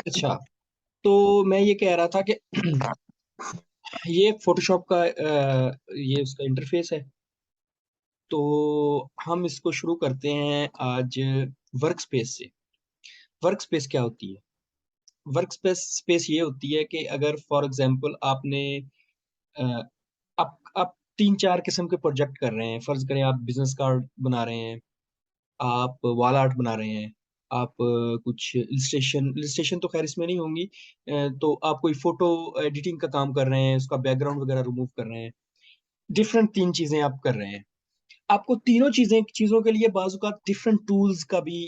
अच्छा, तो मैं ये कह रहा था कि ये फोटोशॉप का ये उसका इंटरफेस है। तो हम इसको शुरू करते हैं आज वर्क स्पेस से। वर्क स्पेस क्या होती है? वर्क स्पेस स्पेस ये होती है कि अगर फॉर एग्जांपल आपने अ, आप तीन चार किस्म के प्रोजेक्ट कर रहे हैं। फर्ज करें आप बिजनेस कार्ड बना रहे हैं, आप वॉल आर्ट बना रहे हैं, आप कुछ इलस्ट्रेशन तो खैर इसमें नहीं होंगी। तो आप कोई फोटो एडिटिंग का काम कर रहे हैं, उसका बैकग्राउंड वगैरह रिमूव कर रहे हैं। डिफरेंट तीन चीजें आप कर रहे हैं। आपको तीनों चीजों के लिए बाजुका डिफरेंट टूल्स का भी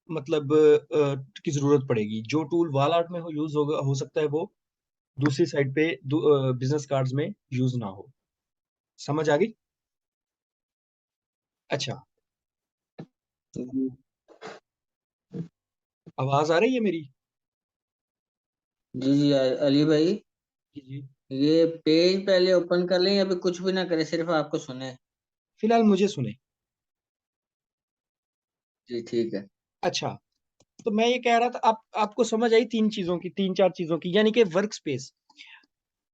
मतलब की जरूरत पड़ेगी। जो टूल वॉल आर्ट में यूज होगा, हो सकता है वो दूसरी साइड पे बिजनेस कार्ड्स में यूज ना हो। समझ आ गई? अच्छा, जी आवाज आ रही है मेरी? जी जी, अली भाई, जी जी। ये पेज पहले ओपन कर लें या फिर कुछ भी ना करें, सिर्फ आपको सुने? फिलहाल मुझे सुने। जी ठीक है। अच्छा, तो मैं ये कह रहा था, आपको समझ आई तीन चीजों की, तीन चार चीजों की, यानी कि वर्क स्पेस।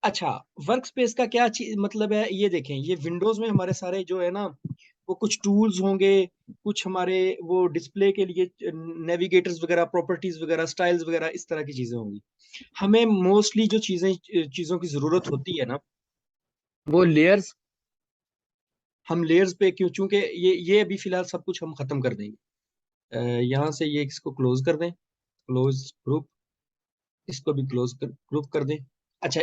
अच्छा, वर्क स्पेस का क्या मतलब है, ये देखें। ये विंडोज में हमारे सारे जो है ना, वो कुछ टूल्स होंगे, कुछ हमारे वो डिस्प्ले के लिए नेविगेटर्स वगैरह, प्रॉपर्टीज वगैरह, स्टाइल्स वगैरह, इस तरह की चीजें होंगी। हमें मोस्टली जो चीजों की जरूरत होती है ना, वो लेयर्स। हम लेयर्स पे क्यों, चूंकि ये अभी फिलहाल सब कुछ हम खत्म कर देंगे। यहाँ से ये इसको क्लोज कर दें, क्लोज ग्रुप। इसको भी क्लोज कर ग्रुप कर दें। अच्छा,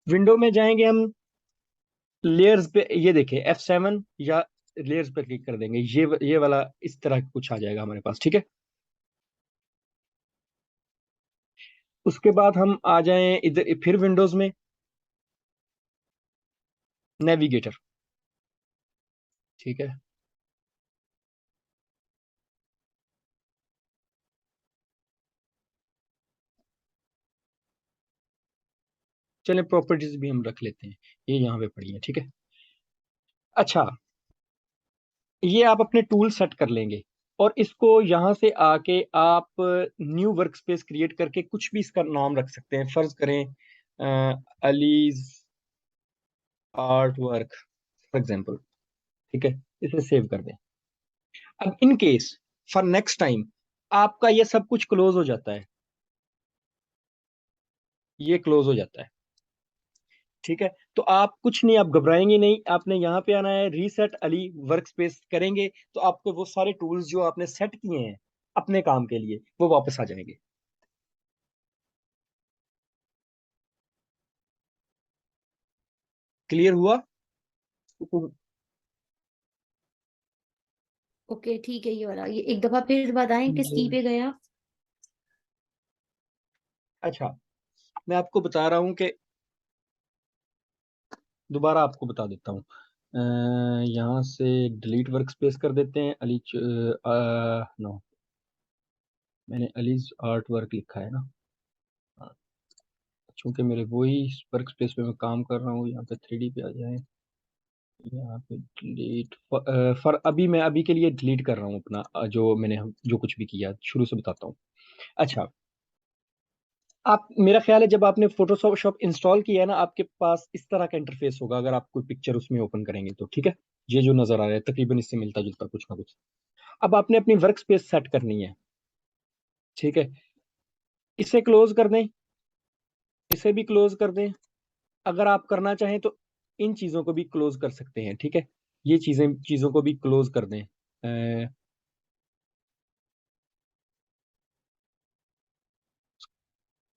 विंडो में जाएंगे हम, लेयर्स पे ये देखें F7 या लेयर्स पे क्लिक कर देंगे। ये वाला इस तरह कुछ आ जाएगा हमारे पास, ठीक है। उसके बाद हम आ जाएं इधर फिर विंडोज में, नेविगेटर, ठीक है। चलिए प्रॉपर्टीज भी हम रख लेते हैं, ये यहाँ पे पड़ी है, ठीक है। अच्छा, ये आप अपने टूल सेट कर लेंगे, और इसको यहाँ से आके आप न्यू वर्क स्पेस क्रिएट करके कुछ भी इसका नाम रख सकते हैं। फर्ज करें allies art work for example, ठीक है। इसे सेव कर दें। अब in case for next time आपका ये सब कुछ क्लोज हो जाता है, ये क्लोज हो जाता है, ठीक है। तो आप कुछ नहीं, आप घबराएंगे नहीं। आपने यहाँ पे आना है, रीसेट अली वर्क स्पेस करेंगे, तो आपको वो सारे टूल्स जो आपने सेट किए हैं अपने काम के लिए, वो वापस आ जाएंगे। क्लियर हुआ? ओके ठीक है, ये वाला, ये एक दफा फिर बताएं किस की पे गया? अच्छा, मैं आपको बता रहा हूँ कि, दोबारा आपको बता देता हूँ। यहाँ से डिलीट वर्क स्पेस कर देते हैं। नो, मैंने अलीज आर्ट वर्क लिखा है ना। हाँ, चूंकि मेरे वही वर्क स्पेस पे मैं काम कर रहा हूँ। यहाँ पे 3D पे आ जाए, यहाँ पे डिलीट फॉर अभी मैं अभी के लिए डिलीट कर रहा हूँ अपना जो मैंने जो कुछ भी किया, शुरू से बताता हूँ। अच्छा, आप, मेरा ख्याल है जब आपने फोटोशॉप इंस्टॉल किया है ना, आपके पास इस तरह का इंटरफेस होगा अगर आप कोई पिक्चर उसमें ओपन करेंगे तो, ठीक है। ये जो नजर आ रहा है तकरीबन इससे मिलता जुलता कुछ ना कुछ। अब आपने अपनी वर्क स्पेस सेट करनी है, ठीक है। इसे क्लोज कर दें, इसे भी क्लोज कर दें। अगर आप करना चाहें तो इन चीजों को भी क्लोज कर सकते हैं, ठीक है। ये चीजों को भी क्लोज कर दें। अ,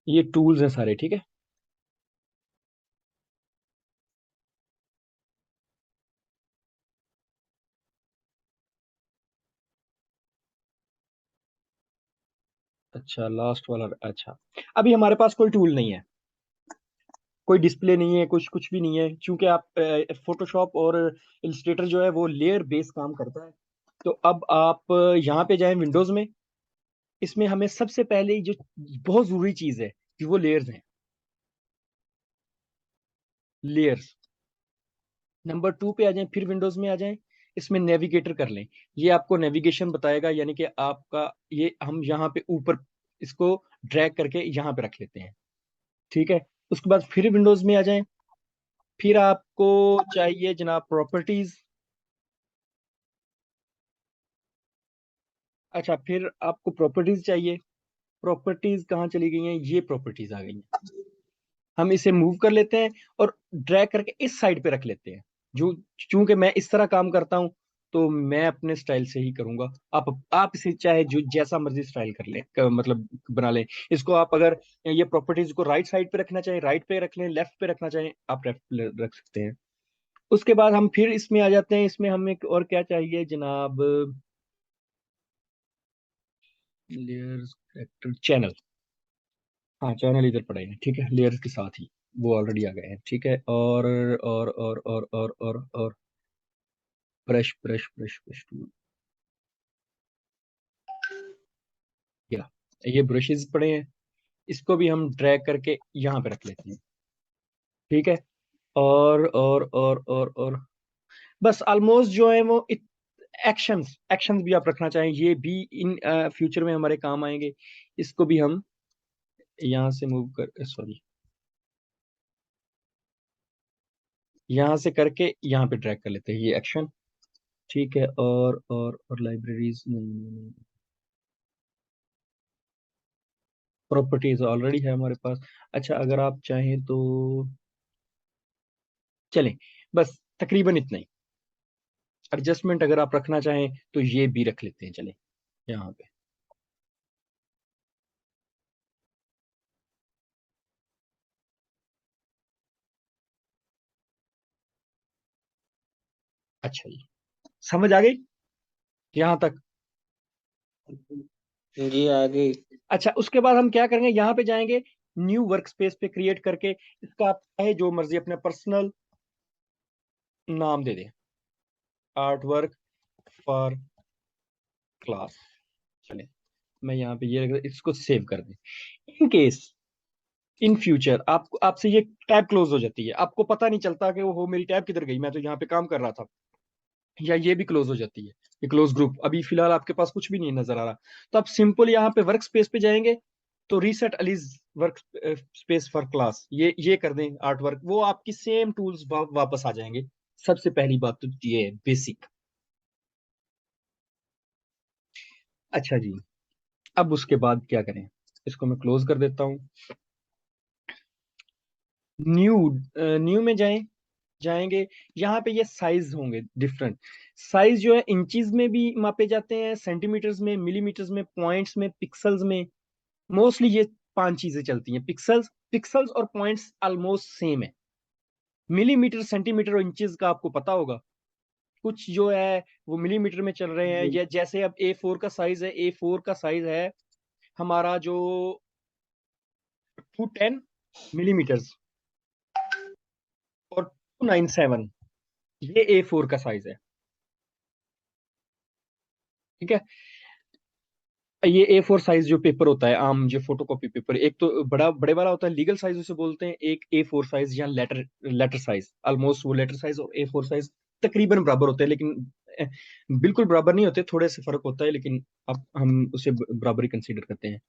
ये टूल्स हैं सारे, ठीक है। अच्छा, लास्ट वाला, अच्छा। अभी हमारे पास कोई टूल नहीं है, कोई डिस्प्ले नहीं है, कुछ कुछ भी नहीं है, क्योंकि आप फोटोशॉप और इलस्ट्रेटर जो है वो लेयर बेस काम करता है। तो अब आप यहाँ पे जाएं विंडोज में। इसमें हमें सबसे पहले जो बहुत जरूरी चीज है कि वो लेयर्स हैं, लेयर्स। नंबर 2 पे आ जाएं, फिर विंडोज में आ जाएं। इसमें नेविगेटर कर लें। ये आपको नेविगेशन बताएगा, यानी कि आपका ये हम यहाँ पे ऊपर इसको ड्रैग करके यहाँ पे रख लेते हैं। ठीक है, उसके बाद फिर विंडोज में आ जाएं। फिर आपको चाहिए जनाब प्रॉपर्टीज। अच्छा, फिर आपको प्रॉपर्टीज चाहिए। प्रॉपर्टीज कहाँ चली गई हैं? ये प्रॉपर्टीज आ गई हैं। हम इसे मूव कर लेते हैं और ड्रैग करके इस साइड पे रख लेते हैं। जो चूंकि मैं इस तरह काम करता हूं, तो मैं अपने स्टाइल से ही करूंगा। आप इसे चाहे जो जैसा मर्जी स्टाइल कर लें, मतलब बना लें इसको। आप अगर ये प्रॉपर्टीज को राइट साइड पे रखना चाहें राइट पे रख लें, लेफ्ट पे रखना चाहें आप लेफ्ट रख सकते हैं। उसके बाद हम फिर इसमें आ जाते हैं। इसमें हमें और क्या चाहिए जनाब? Layers, channel. हाँ, चैनल इधर पड़े हैं, ठीक है, लेयर्स के साथ ही वो ऑलरेडी आ गए हैं। ठीक है, और brush brush brush brush tool, या ये ब्रशेस पड़े हैं, इसको भी हम ड्रैग करके यहाँ पे रख लेते हैं। ठीक है, और बस ऑलमोस्ट जो है वो एक्शंस एक्शंस भी आप रखना चाहें, ये भी इन फ्यूचर में हमारे काम आएंगे। इसको भी हम यहाँ से मूव कर, सॉरी, यहाँ से करके यहाँ पे ड्रैग कर लेते हैं ये एक्शन। ठीक है, और लाइब्रेरीज नहीं, प्रॉपर्टीज ऑलरेडी है हमारे पास। अच्छा, अगर आप चाहें तो चलें, बस तकरीबन इतना ही। एडजस्टमेंट अगर आप रखना चाहें तो ये भी रख लेते हैं, चलें यहाँ पे। अच्छा जी, समझ आ गई यहाँ तक? जी आ गई। अच्छा, उसके बाद हम क्या करेंगे, यहाँ पे जाएंगे, न्यू वर्क स्पेस पे क्रिएट करके इसका आप चाहे जो मर्जी अपने पर्सनल नाम दे दें, आर्ट वर्क फॉर क्लास। चले, मैं यहाँ पे ये इसको सेव कर दें। इन केस इन फ्यूचर आपको आपसे ये टैब क्लोज हो जाती है, आपको पता नहीं चलता कि वो मेरी टैब किधर गई, मैं तो यहाँ पे काम कर रहा था, या ये भी क्लोज हो जाती है, ये क्लोज ग्रुप अभी फिलहाल आपके पास कुछ भी नहीं नजर आ रहा, तो आप सिंपल यहाँ पे वर्क स्पेस पे जाएंगे, तो reset allies work space for class ये कर दें आर्ट वर्क, वो आपकी सेम टूल्स वापस आ जाएंगे। सबसे पहली बात तो ये है बेसिक। अच्छा जी, अब उसके बाद क्या करें? इसको मैं क्लोज कर देता हूँ। न्यू न्यू में जाएंगे, यहाँ पे ये साइज होंगे डिफरेंट। साइज जो है इंचीज में भी मापे जाते हैं, सेंटीमीटर्स में, मिलीमीटर्स में, पॉइंट्स में, पिक्सल्स में। मोस्टली ये 5 चीजें चलती हैं। पिक्सल्स पिक्सल्स और पॉइंट्स ऑलमोस्ट सेम है। मिलीमीटर, सेंटीमीटर और इंचेस का आपको पता होगा, कुछ जो है वो मिलीमीटर में चल रहे हैं। जी या जैसे अब A4 का साइज है, A4 का साइज है हमारा जो 210 मिलीमीटर्स और 297, ये A4 का साइज है। ठीक है, ये A4 साइज जो पेपर होता है, आम जो फोटोकॉपी पेपर, एक तो बड़े वाला होता है, लीगल साइज उसे बोलते हैं, एक A4 साइज या लेटर लेटर साइज। ऑलमोस्ट वो लेटर साइज और A4 साइज तकरीबन बराबर होते हैं, लेकिन अ, बिल्कुल बराबर नहीं होते, थोड़े से फर्क होता है, लेकिन अब हम उसे बराबर ही कंसीडर करते हैं।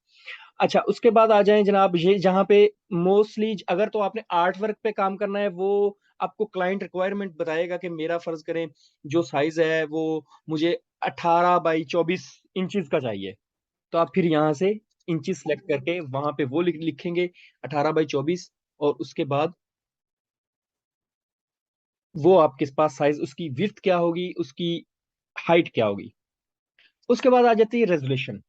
अच्छा, उसके बाद आ जाएं जनाब, ये जहाँ पे मोस्टली अगर तो आपने आर्ट वर्क पे काम करना है, वो आपको क्लाइंट रिक्वायरमेंट बताएगा कि मेरा फर्ज करें जो साइज है वो मुझे 18 बाई 24 इंचज का चाहिए, तो आप फिर यहाँ से इंची सेलेक्ट करके वहां पे वो लिखेंगे 18 बाई 24, और उसके बाद वो आपके पास साइज, उसकी विड्थ क्या होगी, उसकी हाइट क्या होगी। उसके बाद आ जाती है रेजोल्यूशन।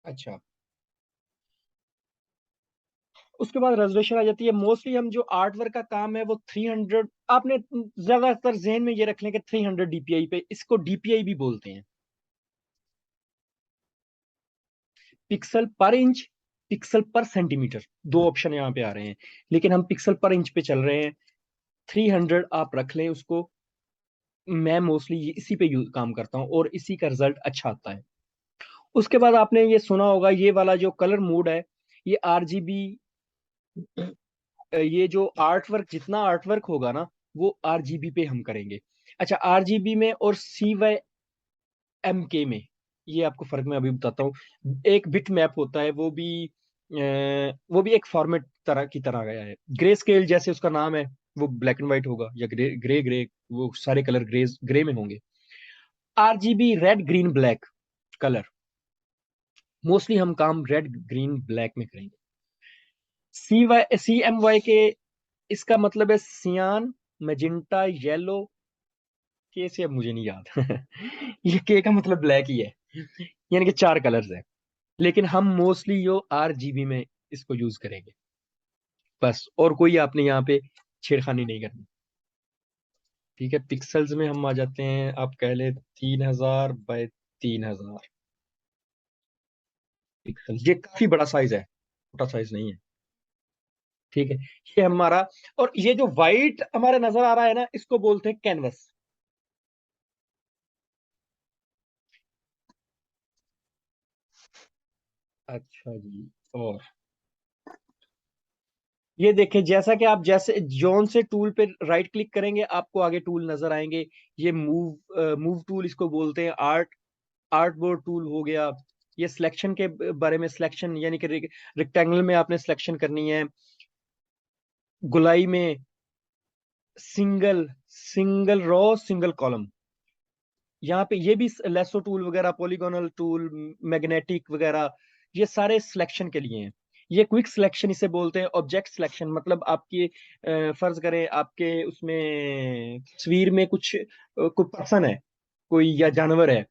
अच्छा, उसके बाद रेजोल्यूशन आ जाती है। मोस्टली हम जो आर्ट वर्क का काम है वो 300, आपने ज्यादातर जहन में ये रख लें कि 300 DPI पे, इसको DPI भी बोलते हैं, पिक्सल पर इंच, पिक्सल पर सेंटीमीटर, दो ऑप्शन यहाँ पे आ रहे हैं, लेकिन हम पिक्सल पर इंच पे चल रहे हैं। 300 आप रख लें उसको। मैं मोस्टली इसी पे काम करता हूँ और इसी का रिजल्ट अच्छा आता है। उसके बाद आपने ये सुना होगा, ये वाला जो कलर मोड है, ये RGB ये जो आर्ट वर्क, जितना आर्ट वर्क होगा ना, वो RGB पे हम करेंगे। अच्छा, RGB में और CYMK में, ये आपको फर्क मैं अभी बताता हूँ। एक बिट मैप होता है, वो भी एक फॉर्मेट तरह की तरह गया है। ग्रे स्केल जैसे उसका नाम है, वो ब्लैक एंड व्हाइट होगा, या ग्रे ग्रे ग्रे, वो सारे कलर ग्रे में होंगे। RGB red green black colour, mostly हम काम रेड ग्रीन ब्लैक में करेंगे। CMY के, इसका मतलब है सियान, मैजेंटा, येलो। के से अब मुझे नहीं याद। ये के का मतलब ब्लैक ही है, यानी कि 4 कलर्स है। लेकिन हम मोस्टली यो RGB में इसको यूज करेंगे बस, और कोई आपने यहाँ पे छेड़खानी नहीं करनी। ठीक है, पिक्सल्स में हम आ जाते हैं, आप कह ले 3000 बाय 3000 पिक्सल। ये काफी बड़ा साइज है, छोटा साइज नहीं है। ठीक है, ये हमारा, और ये जो वाइट हमारे नजर आ रहा है ना, इसको बोलते हैं कैनवस। अच्छा जी। और ये देखें, जैसा कि आप जैसे जोन से टूल पे राइट क्लिक करेंगे, आपको आगे टूल नजर आएंगे। ये मूव टूल इसको बोलते हैं। आर्ट बोर्ड टूल हो गया। ये सिलेक्शन के बारे में, सिलेक्शन यानी कि रेक्टेंगल में आपने सिलेक्शन करनी है, गुलाई में single single row, single column. यहाँ पे ये भी लेसो टूल वगैरह, पॉलीगोनल टूल, मैग्नेटिक वगैरह, ये सारे सिलेक्शन के लिए हैं। ये क्विक सिलेक्शन इसे बोलते हैं। ऑब्जेक्ट सिलेक्शन मतलब आपकी, फर्ज करें आपके उसमें तस्वीर में कोई पर्सन है, कोई या जानवर है,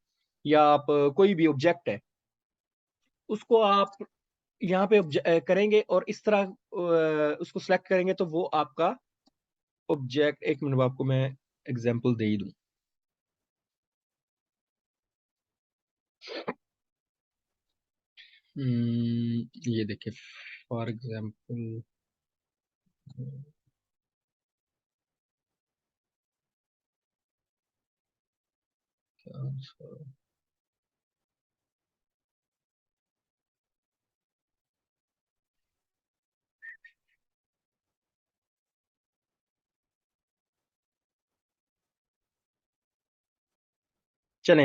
या आप कोई भी ऑब्जेक्ट है, उसको आप यहाँ पे करेंगे और इस तरह उसको सिलेक्ट करेंगे, तो वो आपका ऑब्जेक्ट, एक मिनट आपको मैं एग्जांपल दे ही दूं। ये देखिए, फॉर एग्जांपल, चलें,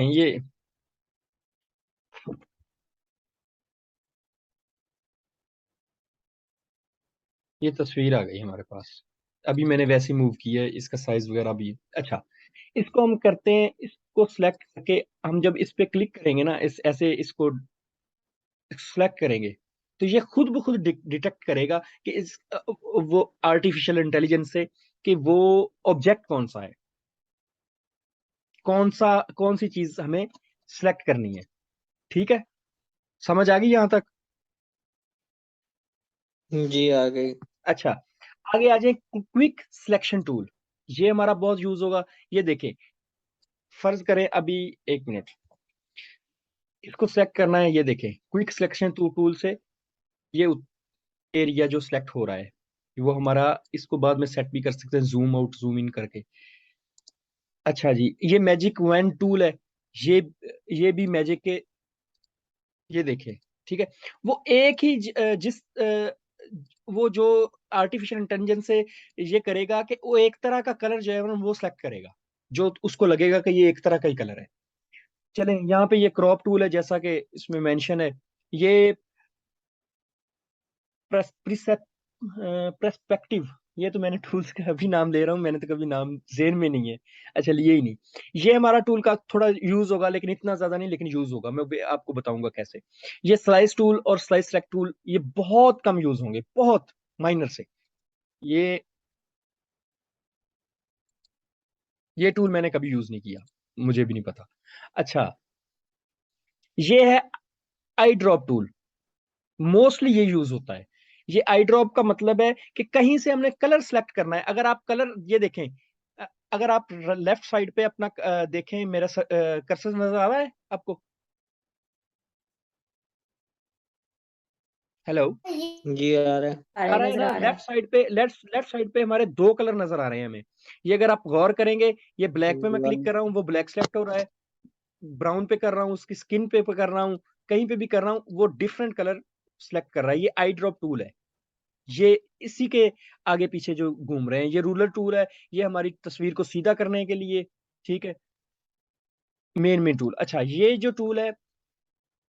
ये तस्वीर आ गई हमारे पास। अभी मैंने वैसे मूव की है, इसका साइज वगैरह भी अच्छा। इसको हम करते हैं, इसको सिलेक्ट करके हम जब इस पे क्लिक करेंगे ना, इस ऐसे इसको सिलेक्ट करेंगे, तो ये खुद ब खुद डिटेक्ट करेगा कि वो आर्टिफिशियल इंटेलिजेंस से, कि वो ऑब्जेक्ट कौन सा है, कौन सी चीज हमें सिलेक्ट करनी है। ठीक है, समझ आ गई यहां तक? जी आ गई। अच्छा, आगे आ जाए, क्विक सिलेक्शन टूल। ये हमारा बहुत यूज होगा। ये देखें, फर्ज करें अभी, एक मिनट, इसको सेलेक्ट करना है। ये देखें, क्विक सिलेक्शन टूल से ये एरिया जो सिलेक्ट हो रहा है, वो हमारा, इसको बाद में सेट भी कर सकते हैं, जूम आउट जूम इन करके। अच्छा जी, ये मैजिक वन टूल है। ये ये भी मैजिक के, ये देखें। ठीक है, वो एक ही वो जो आर्टिफिशियल इंटेलिजेंस से ये करेगा कि वो एक तरह का कलर जो है ना, वो सिलेक्ट करेगा, जो उसको लगेगा कि ये एक तरह का ही कलर है। चलें, यहाँ पे ये क्रॉप टूल है, जैसा कि इसमें मेंशन है। ये प्रेस्पेक्टिव, ये तो मैंने टूल्स का अभी नाम ले रहा हूँ, मैंने तो कभी नाम जेन में नहीं है। अच्छा, लिए ही नहीं। ये हमारा टूल का थोड़ा यूज होगा, लेकिन इतना ज्यादा नहीं, लेकिन यूज होगा। मैं आपको बताऊंगा कैसे। ये स्लाइस टूल और स्लाइस सेलेक्ट टूल, ये बहुत कम यूज होंगे, बहुत माइनर से। ये ये टूल मैंने कभी यूज नहीं किया, मुझे भी नहीं पता। अच्छा, ये है आई ड्रॉप टूल। मोस्टली ये यूज होता है। ये आई ड्रॉप का मतलब है कि कहीं से हमने कलर सेलेक्ट करना है। अगर आप कलर, ये देखें, अगर आप लेफ्ट साइड पे अपना देखें, मेरा कर्सर नजर आ रहा है आपको? हेलो? जी आ रहा है। आ रहा आ है, रहा है नजर ना? आ रहा है। लेफ्ट साइड पे हमारे 2 कलर नजर आ रहे हैं हमें। ये अगर आप गौर करेंगे, ये ब्लैक पे मैं क्लिक कर रहा हूँ, वो ब्लैक सेलेक्ट हो रहा है। ब्राउन पे कर रहा हूँ, उसकी स्किन पे कर रहा हूँ, कहीं पे भी कर रहा हूँ, वो डिफरेंट कलर सेलेक्ट कर रहा है। ये आई ड्रॉप टूल है। ये इसी के आगे पीछे जो घूम रहे हैं। ये रूलर टूल है, ये हमारी तस्वीर को सीधा करने के लिए, ठीक है, मेन टूल। अच्छा, ये जो टूल है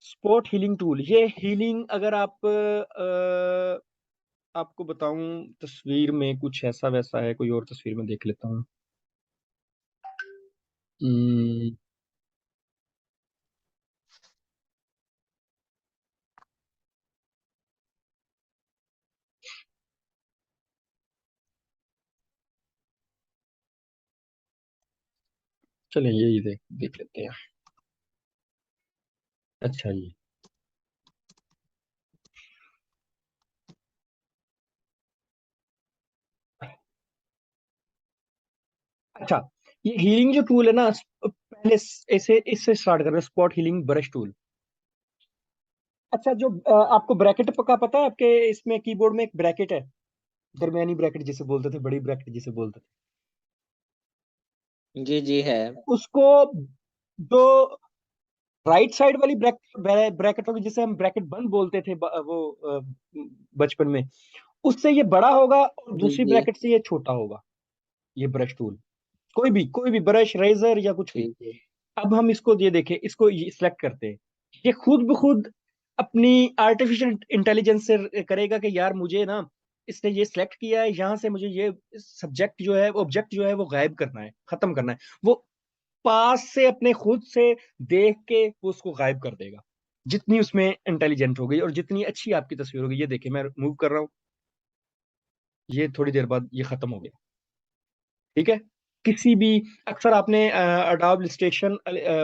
स्पॉट हीलिंग टूल, ये हीलिंग अगर आप आपको बताऊं, तस्वीर में कुछ ऐसा वैसा है, कोई और तस्वीर में देख लेता हूँ। हम्म, चलिए यही देख देख लेते हैं। अच्छा ये, अच्छा, ये हीलिंग जो टूल है ना, पहले इसे इससे स्टार्ट कर रहे हैं, स्पॉट हीलिंग ब्रश टूल। अच्छा, जो आपको ब्रैकेट का पता है, आपके इसमें कीबोर्ड में एक ब्रैकेट है, दरमियानी ब्रैकेट जिसे बोलते थे, बड़ी ब्रैकेट जिसे बोलते थे, जी जी है। उसको जो राइट साइड वाली ब्रैकेट होगी, जिसे हम ब्रैकेट बंद बोलते थे, वो बचपन में, उससे ये बड़ा होगा और जी दूसरी जी ब्रैकेट से ये छोटा होगा। ये ब्रश टूल, कोई भी ब्रश, रेजर या कुछ भी। ठीक है। अब हम इसको ये देखें, इसको ये सिलेक्ट करते हैं, ये खुद ब खुद अपनी आर्टिफिशियल इंटेलिजेंस से करेगा कि यार मुझे ना, इसने ये सिलेक्ट किया है, यहाँ से मुझे ये सब्जेक्ट जो है, ऑब्जेक्ट जो है वो गायब करना है, खत्म करना है। वो पास से अपने खुद से देख के वो उसको गायब कर देगा, जितनी उसमें इंटेलिजेंट हो गई और जितनी अच्छी आपकी तस्वीर होगी। ये देखिए, मैं मूव कर रहा हूँ, ये थोड़ी देर बाद ये खत्म हो गया, ठीक है। किसी भी, अक्सर आपने Adobe station,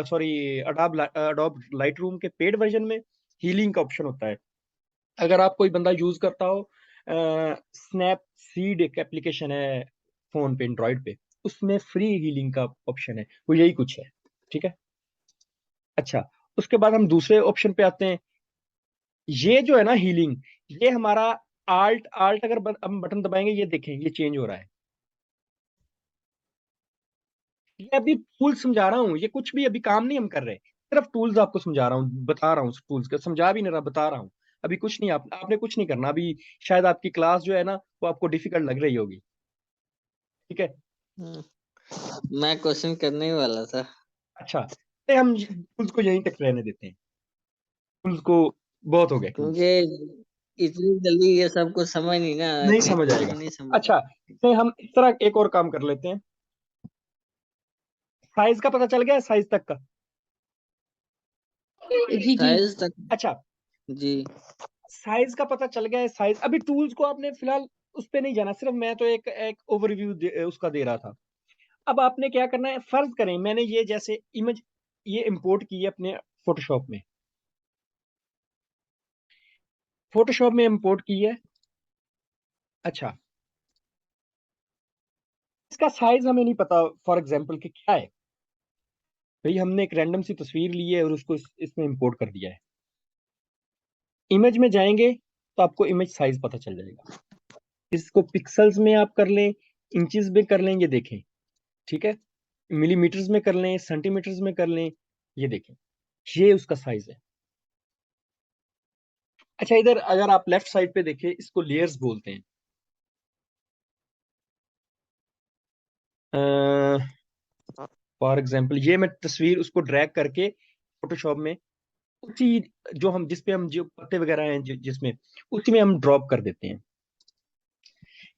sorry, Adobe light room के पेड वर्जन में हीलिंग का ऑप्शन होता है। अगर आप कोई बंदा यूज करता हो, स्नैपसीड एक एप्लीकेशन है फोन पे, एंड्रॉइड पे, उसमें फ्री हीलिंग का ऑप्शन है, वो यही कुछ है, ठीक है। अच्छा, उसके बाद हम दूसरे ऑप्शन पे आते हैं। ये जो है ना हीलिंग, ये हमारा आल्ट आल्ट अगर हम बटन दबाएंगे, ये देखें ये चेंज हो रहा है। ये अभी टूल समझा रहा हूँ, ये कुछ भी अभी काम नहीं हम कर रहे, सिर्फ टूल्स आपको समझा रहा हूँ, बता रहा हूँ टूल्स का, समझा भी नहीं रहा, बता रहा हूँ। अभी कुछ नहीं, आपने कुछ नहीं करना अभी। शायद आपकी क्लास जो है ना, वो आपको डिफिकल्ट लग रही होगी, ठीक है। हम्म, मैं क्वेश्चन करने ही वाला था। अच्छा, तो हम टूल्स को यहीं तक रहने देते हैं, टूल्स को, बहुत हो गए टूल्स, क्योंकि इतनी जल्दी ये सब कुछ समझ नहीं ना आया, नहीं समझ आएगा। कैलकुलेशन नहीं समझ अच्छा, तो हम इस तरह एक और काम कर लेते हैं। साइज का पता चल गया, साइज तक का। जी जी। साइज तक। अच्छा, जी साइज का पता चल गया है, साइज अभी टूल्स को आपने फिलहाल उस पे नहीं जाना, सिर्फ मैं तो एक एक ओवरव्यू उसका दे रहा था। अब आपने क्या करना है, फर्ज करें मैंने ये जैसे इमेज ये इंपोर्ट की है अपने फोटोशॉप में, फोटोशॉप में इंपोर्ट की है। अच्छा, इसका साइज हमें नहीं पता, फॉर एग्जांपल कि क्या है, भाई हमने एक रैंडम सी तस्वीर ली है और उसको इसमें इंपोर्ट कर दिया है। इमेज में जाएंगे तो आपको इमेज साइज पता चल जाएगा, इसको पिक्सल्स में आप कर लें, इंचेस में कर लें, ये देखें, ठीक है, मिलीमीटर्स में कर लें, सेंटीमीटर्स में कर लें, ये देखें, ये उसका साइज है। अच्छा, इधर अगर आप लेफ्ट साइड पे देखें, इसको लेयर्स बोलते हैं। फॉर एग्जाम्पल ये मैं तस्वीर उसको ड्रैग करके फोटोशॉप में, उसी जो हम जिस पे हम जो पत्ते वगैरह हैं जिसमें, उसी में हम ड्रॉप कर देते हैं।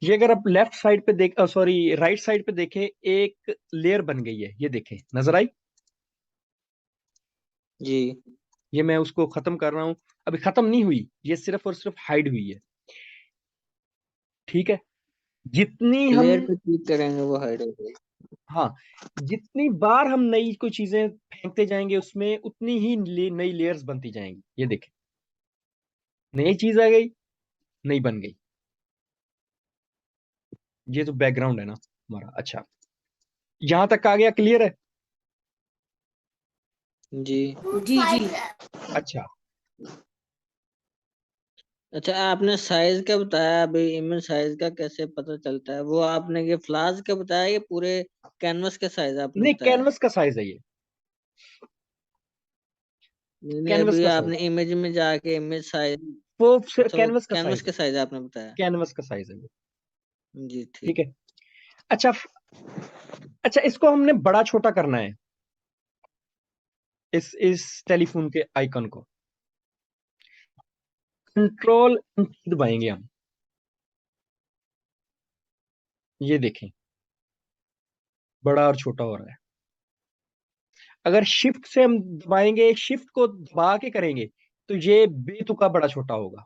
ये अगर आप लेफ्ट साइड पे देख, सॉरी, राइट साइड पे देखें, एक लेयर बन गई है, ये देखें, नजर आई। जी। ये मैं उसको खत्म कर रहा हूँ, अभी खत्म नहीं हुई, ये सिर्फ और सिर्फ हाइड हुई है, ठीक है। जितनी हम, क्लियर पे क्लिक करेंगे वो हाइड हो जाएगी। हाँ, जितनी बार हम नई कोई चीजें फेंकते जाएंगे उसमें, उतनी ही नई लेयर्स बनती जाएंगी। ये देखें, नई चीज आ गई, नई बन गई। ये तो बैकग्राउंड है ना हमारा। अच्छा, यहां तक आ गया, क्लियर है। जी। जी जी। अच्छा, अच्छा, आपने साइज का बताया, अभी इमेज साइज का कैसे पता चलता है? वो आपने ये फ्लावर्स का बताया, ये पूरे कैनवस का साइज आपने नहीं, बताया? कैनवस का साइज है ये, नहीं नहीं, कैनवस अभी का साइज। आपने इमेज में जाके इमेज साइज वो अच्छा, वो कैनवस का कैनवस साइज के है, साइज आपने बताया। कैनवस का साइज है वो। जी ठीक ठीक। है। अच्छा अच्छा, इसको हमने बड़ा छोटा करना है, इस टेलीफोन के आइकन को। कंट्रोल दबाएंगे हम, ये देखें बड़ा और छोटा हो रहा है। अगर शिफ्ट से हम दबाएंगे, शिफ्ट को दबा के करेंगे, तो ये बेतुका बड़ा छोटा होगा।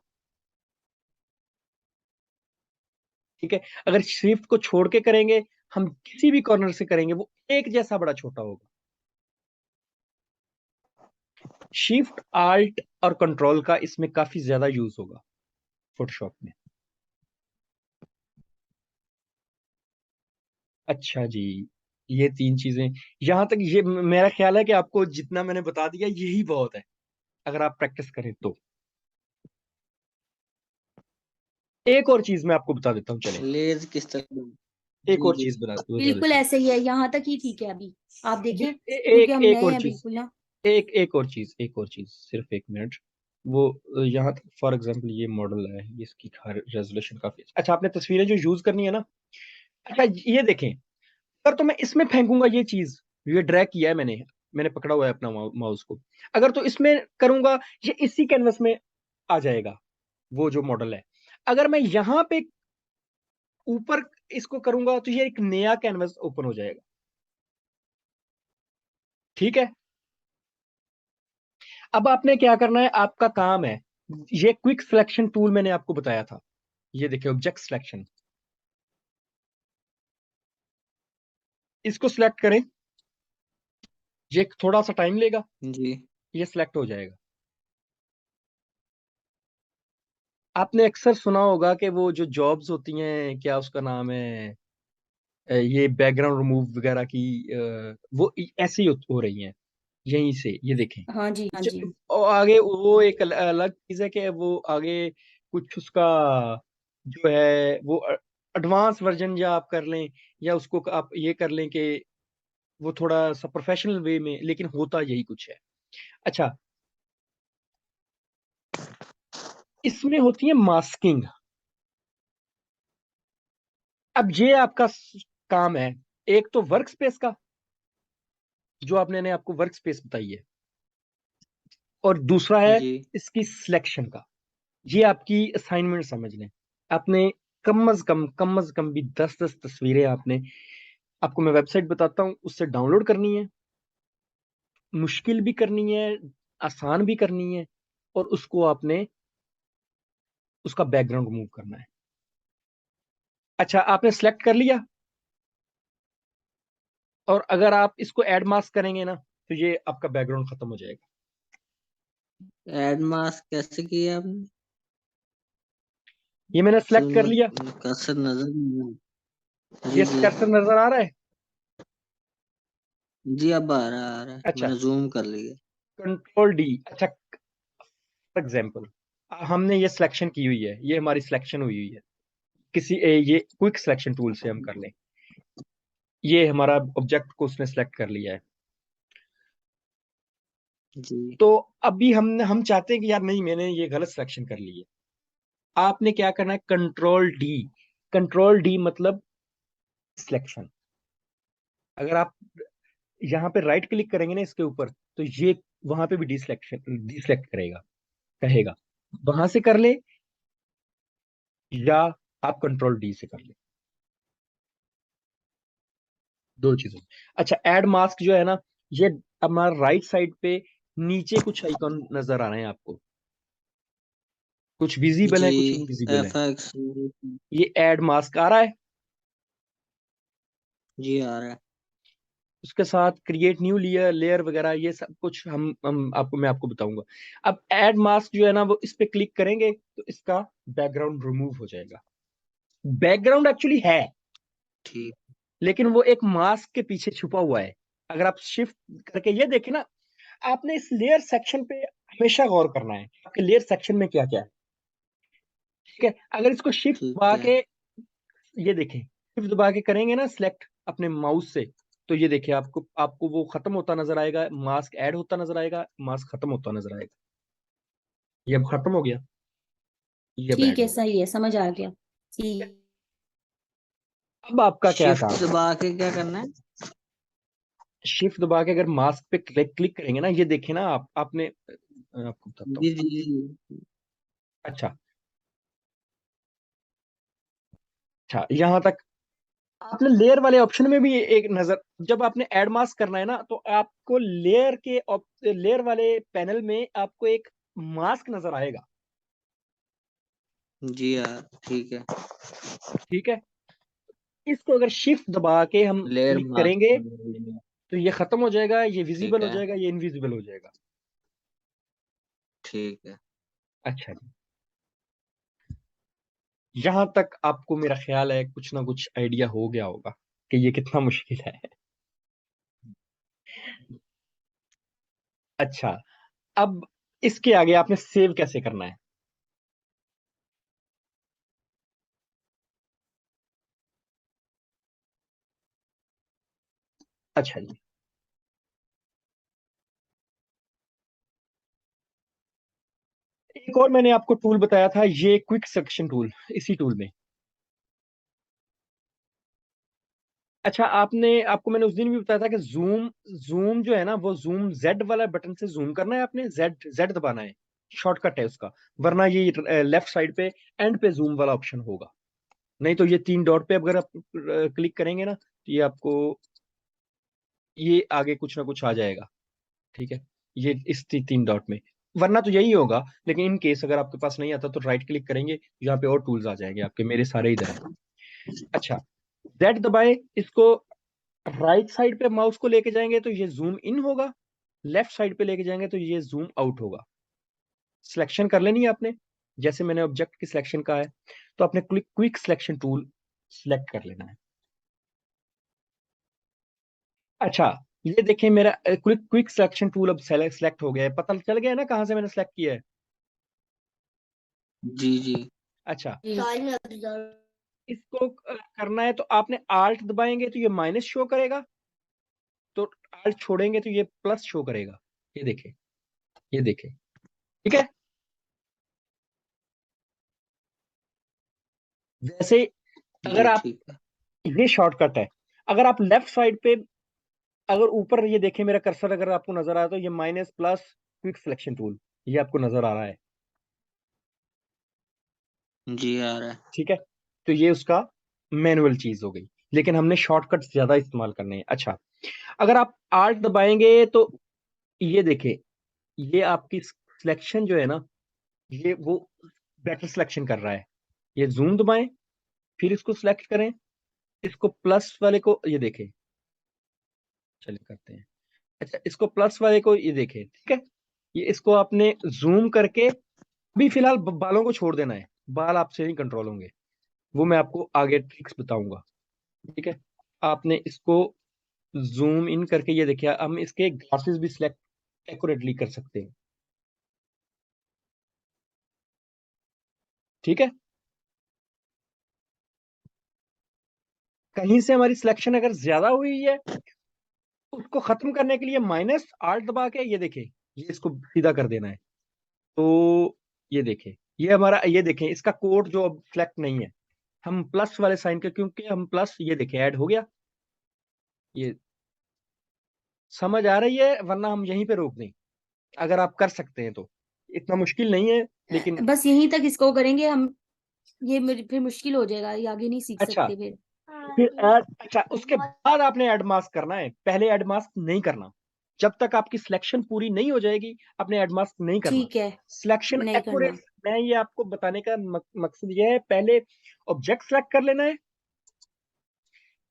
ठीक है। अगर शिफ्ट को छोड़ के करेंगे, हम किसी भी कॉर्नर से करेंगे, वो एक जैसा बड़ा छोटा होगा। शिफ्ट आल्ट और कंट्रोल का इसमें काफी ज्यादा यूज होगा फोटोशॉप में। अच्छा जी, ये तीन चीजें, यहां तक ये मेरा ख्याल है कि आपको जितना मैंने बता दिया यही बहुत है, अगर आप प्रैक्टिस करें तो। एक और चीज मैं आपको बता देता हूँ, चले लेज किस तरह? एक जी और जी। चीज बता बिल्कुल देता हूँ। ऐसे ही है, यहाँ तक ही ठीक है। अभी आप अभी देखें, क्योंकि एक हम एक नए और हैं चीज, बिल्कुल ना। एक और चीज सिर्फ एक मिनट। वो यहाँ तक फॉर एग्जांपल ये मॉडल है, इसकी रेजोल्यूशन काफी अच्छा। आपने तस्वीरें जो यूज करनी है ना, अच्छा ये देखें, अगर तो मैं इसमें फेंकूंगा ये चीज, ये ड्रैग किया है मैंने पकड़ा हुआ है अपना माउस को, अगर तो इसमें करूंगा, ये इसी कैनवस में आ जाएगा वो जो मॉडल है। अगर मैं यहाँ पे ऊपर इसको करूंगा, तो ये एक नया कैनवस ओपन हो जाएगा। ठीक है। अब आपने क्या करना है, आपका काम है, ये क्विक सिलेक्शन टूल मैंने आपको बताया था, ये देखिए ऑब्जेक्ट सिलेक्शन, इसको सिलेक्ट करें, ये थोड़ा सा टाइम लेगा, जी ये सिलेक्ट हो जाएगा। आपने अक्सर सुना होगा कि वो जो जॉब्स होती हैं, क्या उसका नाम है, ये बैकग्राउंड रिमूव वगैरह की, वो ऐसे ही हो रही हैं यहीं से, ये देखें। हाँ जी, हाँ जी। और आगे वो एक अलग चीज है कि वो आगे कुछ उसका जो है वो एडवांस वर्जन या आप कर लें, या उसको आप ये कर लें कि वो थोड़ा सा प्रोफेशनल वे में, लेकिन होता यही कुछ है। अच्छा, इसमें होती है मास्किंग। अब ये आपका काम है, एक तो वर्क स्पेस का, जो आपने आपको वर्क स्पेस बताई है, और दूसरा है जी। इसकी सिलेक्शन का। ये आपकी असाइनमेंट समझ लें। आपने कम अज कम भी 10-10 तस्वीरें आपने, आपको मैं वेबसाइट बताता हूँ, उससे डाउनलोड करनी है। मुश्किल भी करनी है, आसान भी करनी है, और उसको आपने उसका बैकग्राउंड रिमूव करना है। अच्छा, आपने सेलेक्ट कर लिया, और अगर आप इसको ऐड मास्क करेंगे ना, तो ये आपका बैकग्राउंड खत्म हो जाएगा। एड मास्क कैसे किया आपने? ये मैंने सेलेक्ट कर सुन, लिया, कसर नजर नहीं आ- जी ये जी। कर्सर नजर आ रहा है। जी अब आ रहा है, अच्छा, मैंने जूम कर लिया। Control D. अच्छा, फॉर एग्जाम्पल हमने ये सिलेक्शन की हुई है, ये हमारी सिलेक्शन हुई हुई है, ये क्विक सिलेक्शन टूल से हम कर लें। ये हमारा ऑब्जेक्ट को उसने सेलेक्ट कर लिया है। जी तो अभी हम चाहते हैं कि यार नहीं, मैंने ये गलत सिलेक्शन कर ली है। आपने क्या करना है, कंट्रोल डी। कंट्रोल डी मतलब सिलेक्शन। अगर आप यहाँ पे राइट क्लिक करेंगे ना इसके ऊपर, तो ये वहां पे भी डी सिलेक्ट करेगा, कहेगा वहां से कर ले, या आप कंट्रोल डी से कर ले, दो चीजों। अच्छा, एड मास्क जो है ना, ये हमारा राइट साइड पे नीचे कुछ आइकॉन नजर आ रहे हैं आपको, कुछ विजिबल जी। है, कुछ इनविजिबल है। FX। ये एड मास्क आ रहा है, जी आ रहा है। उसके साथ क्रिएट न्यू लेयर लेयर वगैरह, ये सब कुछ मैं आपको बताऊंगा। अब एड मास्क जो है ना, वो इस पे क्लिक करेंगे, तो इसका बैकग्राउंड रिमूव हो जाएगा। बैकग्राउंड एक्चुअली है, ठीक। लेकिन वो एक मास्क के पीछे छुपा हुआ है। अगर आप शिफ्ट करके ये देखें ना, आपने इस लेयर सेक्शन पे हमेशा गौर करना है, आपके लेयर सेक्शन में क्या क्या है। ठीक है। अगर इसको शिफ्ट ठीक दबा है। के, ये देखें, शिफ्ट दबा के करेंगे ना सिलेक्ट अपने माउस से, तो ये देखिए आपको आपको वो खत्म होता नजर आएगा, मास्क ऐड होता नजर आएगा, मास्क खत्म होता नजर आएगा। ये अब खत्म हो गया। ये ठीक बैड है, हो गया। सही है, समझ आ गया। ठीक। अब आपका क्या शिफ्ट काम है? दबा के क्या करना है? शिफ्ट दबा के अगर मास्क पे क्लिक क्लिक करेंगे ना, ये देखे ना आपने आपको बताता हूँ। जी जी जी। अच्छा अच्छा, यहाँ तक आपने लेयर वाले ऑप्शन में भी एक नजर, जब आपने ऐड मास्क करना है ना, तो आपको लेयर वाले पैनल में आपको एक मास्क नजर आएगा। जी यार ठीक है। ठीक है, इसको अगर शिफ्ट दबा के हम लेयर क्लिक करेंगे मास्क। तो ये खत्म हो जाएगा, ये ठीक विजिबल हो है। जाएगा, ये इनविजिबल हो जाएगा। ठीक है। अच्छा जी, यहां तक आपको मेरा ख्याल है कुछ ना कुछ आइडिया हो गया होगा कि ये कितना मुश्किल है। अच्छा, अब इसके आगे आपने सेव कैसे करना है? अच्छा जी, एक और मैंने आपको टूल बताया था, ये क्विक सिलेक्शन टूल, इसी टूल में। अच्छा, आपको मैंने उस दिन भी बताया था कि जूम जूम जो है ना, वो जूम जेड वाला बटन से जूम करना है, आपने जेड जेड दबाना है, शॉर्टकट है उसका। वरना ये लेफ्ट साइड पे एंड पे जूम वाला ऑप्शन होगा। नहीं तो ये तीन डॉट पे अगर आप क्लिक करेंगे ना, तो ये आपको ये आगे कुछ ना कुछ आ जाएगा। ठीक है, ये इस तीन डॉट में, वरना तो यही होगा। लेकिन इन केस अगर आपके पास नहीं आता तो राइट क्लिक करेंगे, यहाँ पे और टूल्स आ जाएंगे आपके, मेरे सारे इधर है। अच्छा, जेड दबाए, इसको राइट साइड पे माउस को लेके जाएंगे तो ये जूम इन होगा, लेफ्ट साइड पे लेके जाएंगे तो ये जूम आउट होगा। सिलेक्शन कर लेनी है आपने, जैसे मैंने ऑब्जेक्ट की सिलेक्शन का है, तो आपने click quick selection tool select कर लेना है। अच्छा, ये देखिए मेरा क्विक क्विक सिलेक्शन टूल अब सेलेक्ट हो गया है, पता चल गया है ना कहाँ से मैंने सेलेक्ट किया है? जी जी। अच्छा, जी। इसको करना है तो आपने आल्ट दबाएंगे तो ये माइनस शो करेगा, तो आल्ट छोड़ेंगे तो ये प्लस शो करेगा। ये देखे, ये देखे, ठीक है। वैसे अगर जी आप, ठीक है। ये शॉर्टकट है, अगर आप लेफ्ट साइड पे, अगर ऊपर ये देखें मेरा कर्सर अगर आपको नजर आया तो ये minus plus quick selection tool, ये आपको नजर आ रहा है। जी आ रहा है। ठीक है, तो ये उसका मैनुअल चीज हो गई, लेकिन हमने शॉर्टकट ज्यादा इस्तेमाल करने हैं। अच्छा, अगर आप आल्ट दबाएंगे तो ये देखें, ये आपकी सिलेक्शन जो है ना, ये वो बेटर सिलेक्शन कर रहा है। ये जूम दबाएं, फिर इसको सिलेक्ट करें, इसको प्लस वाले को ये देखें, चलिए करते हैं। अच्छा, इसको प्लस वाले को ये देखें, ठीक है। ये इसको आपने जूम करके, अभी फिलहाल बालों को छोड़ देना है, बाल आपसे नहीं कंट्रोल होंगे, वो मैं आपको आगे ट्रिक्स बताऊंगा। ठीक है, आपने इसको जूम इन करके ये देखिए, हम इसके ग्लासेस भी सिलेक्ट एक्यूरेटली कर सकते हैं। ठीक है, कहीं से हमारी सिलेक्शन अगर ज्यादा हुई है, उसको खत्म करने के लिए माइनस आल्ट दबा के ये देखें, ये इसको सीधा कर देना है। तो ये देखें, ये हमारा, ये देखें इसका कोड जो अब सिलेक्ट नहीं है, हम प्लस वाले साइन के, क्योंकि हम प्लस, ये देखें ऐड हो गया। ये समझ आ रही है? वरना हम यहीं पे रोक दें, अगर आप कर सकते हैं तो, इतना मुश्किल नहीं है लेकिन। बस यहीं तक इसको करेंगे हम। ये फिर मुश्किल हो जाएगा, ये आगे नहीं सीख अच्छा, सकते फिर। फिर ऐड, अच्छा उसके बाद आपने ऐड मास्क करना है, पहले ऐड मास्क नहीं करना। जब तक आपकी सिलेक्शन पूरी नहीं हो जाएगी, आपने एड मास्क नहीं करना। ठीक है, सिलेक्शन नहीं करना। एक्यूरेट, मैं ये आपको बताने का मकसद ये है, पहले ऑब्जेक्ट सेलेक्ट कर लेना है,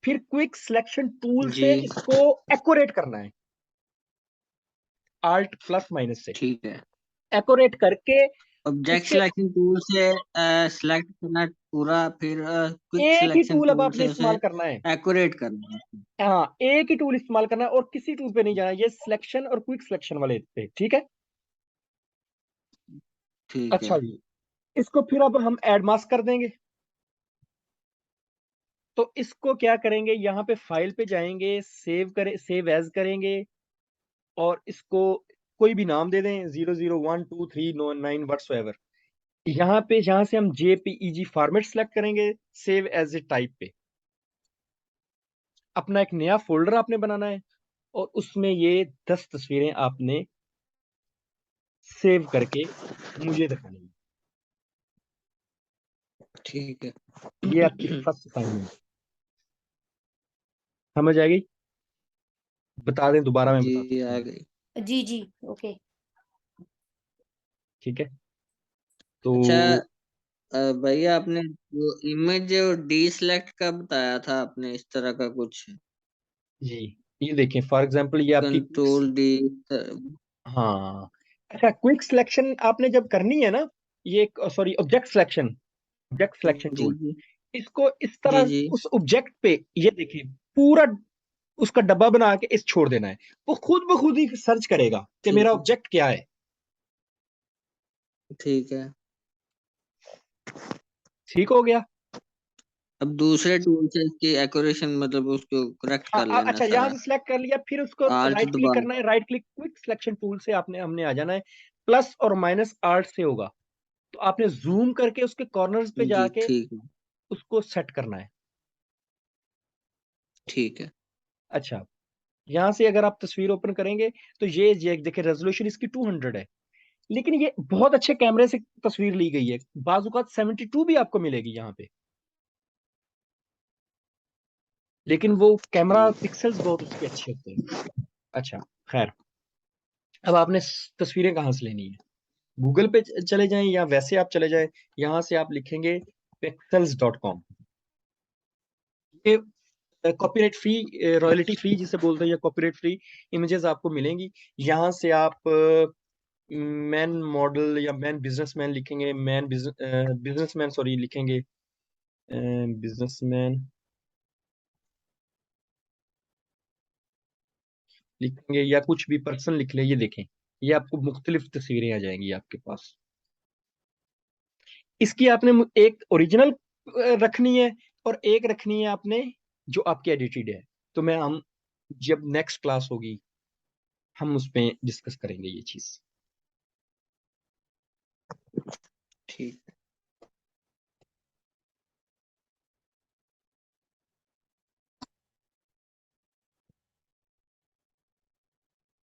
फिर क्विक सिलेक्शन टूल जी से इसको एक्यूरेट करना है, आल्ट प्लस माइनस से ठीक है। एक्यूरेट करके ऑब्जेक्ट इसके सिलेक्शन टूल से सिलेक्ट करना पूरा, फिर क्विक एक ही सिलेक्शन टूल अब टूल आपने से उसे इस्तेमाल करना है। एक्यूरेट करना है। हाँ, एक ही टूल इस्तेमाल करना है और किसी टूल पे नहीं जाना, ये सिलेक्शन और क्विक सिलेक्शन वाले पे, ठीक है। ठीक अच्छा है। जी, इसको फिर अब हम एड मास्क कर देंगे। तो इसको क्या करेंगे, यहाँ पे फाइल पे जाएंगे, सेव करें, सेव एज करेंगे, और इसको कोई भी नाम दे दें, 0012399 व्हाट्सएवर। यहाँ पे जहां से हम JPEG फॉर्मेट सेलेक्ट करेंगे, सेव एज ए टाइप पे अपना एक नया फोल्डर आपने बनाना है और उसमें ये 10 तस्वीरें आपने सेव करके मुझे दिखानी है। ठीक है। ये आपकी फर्स्ट असाइनमेंट समझ आएगी। बता दें, दोबारा मैं बता जी सकता आ हूँ। गई। जी जी ओके। ठीक है, तो अच्छा भैया आपने वो इमेज डी सिलेक्ट का बताया था आपने, इस तरह का कुछ जी ये देखें फॉर एग्जांपल ये आपकी कंट्रोल डी। हाँ, अच्छा क्विक सिलेक्शन आपने जब करनी है ना, ये सॉरी ऑब्जेक्ट सिलेक्शन जी टूल, जी इसको इस जी तरह जी। उस ऑब्जेक्ट पे ये देखिए पूरा उसका डब्बा बना के इस छोड़ देना है, वो खुद ब खुद ही सर्च करेगा कि ठीक मेरा है। ऑब्जेक्ट क्या है। ठीक है। ठीक हो गया। अब दूसरे टूल से इसकी एक्यूरेशन मतलब उसको करेक्ट हाँ कर लेना अच्छा, यहाँ सारा। से सिलेक्ट कर लिया, फिर उसको आल्ट राइट क्लिक दबा। करना है, right click quick selection tool से आपने हमने आ जाना है, प्लस और माइनस आर्ट से होगा, तो आपने जूम करके उसके कॉर्नर्स पे जी जाके ठीक है। उसको सेट करना है। ठीक है। अच्छा, यहाँ से अगर आप तस्वीर ओपन करेंगे तो ये देखिए रेजोल्यूशन इसकी 200 है, लेकिन ये बहुत अच्छे कैमरे से तस्वीर ली गई है, बाजुकात 72 भी आपको मिलेगी यहाँ पे, लेकिन वो कैमरा ठीक। पिक्सल्स बहुत उसके अच्छे होते हैं। अच्छा, खैर, अब आपने तस्वीरें कहाँ से लेनी है, गूगल पे चले जाएं या वैसे आप चले जाएं, यहाँ से आप लिखेंगे pixels.com। ये कॉपीराइट फ्री, रॉयल्टी फ्री जिसे बोलते हैं, या कॉपीराइट फ्री इमेजेस आपको मिलेंगी। यहाँ से आप मैन मॉडल या मैन बिजनेसमैन लिखेंगे, मैन बिजनेसमैन सॉरी लिखेंगे, बिजनेसमैन लिखेंगे या कुछ भी पर्सन लिख ले, ये देखें ये आपको मुख्तलिफ तस्वीरें आ जाएंगी आपके पास। इसकी आपने एक ओरिजिनल रखनी है और एक रखनी है आपने जो आपकी एडिटेड है, तो मैं हम जब नेक्स्ट क्लास होगी हम उस पर डिस्कस करेंगे ये चीज़।